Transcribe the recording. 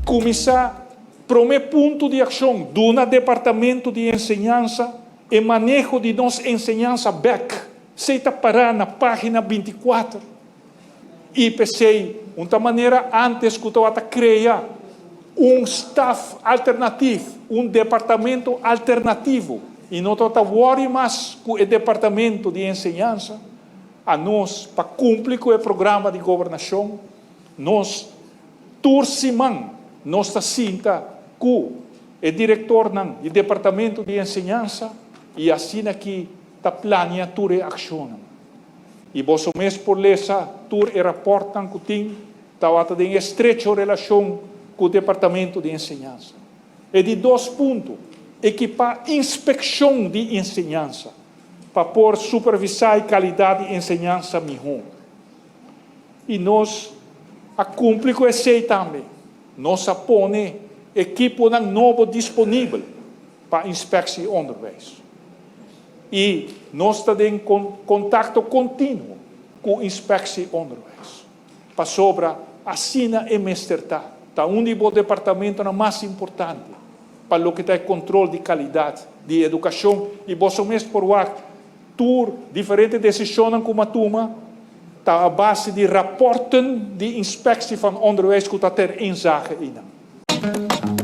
Começar, primeiro ponto de ação do Departamento de Enseñança e manejo de nossa enseñança back, se está parar na página 24. E pensei, uma maneira antes que eu estava criar staff alternativo, departamento alternativo, e não estou worry mais com o Departamento de Enseñança, a nós, para cumprir com o programa de governação, nós, turciman, nós está cinta com o diretor do Departamento de Enseñança e assim aqui está planeando toda a ação. E você mesmo por essa tour e raportam que tem está em estreita relação com o Departamento de Enseñança. E de 2 pontos, equipar inspeção de enseñança para por supervisar a qualidade de enseñança melhor. E nós a cumprir com esse também. Nós põe equipo novo disponível para inspeção e onderwijs. E nós estamos em contato contínuo com inspeção e onderwijs. Para sobre assina e mestrado. Está do departamento mais importante para o que está controle de qualidade de educação. E você mesmo por lá, diferentes decisões como a toma, está a base de rapporten de inspectie van onderwijs que está ter inzage in.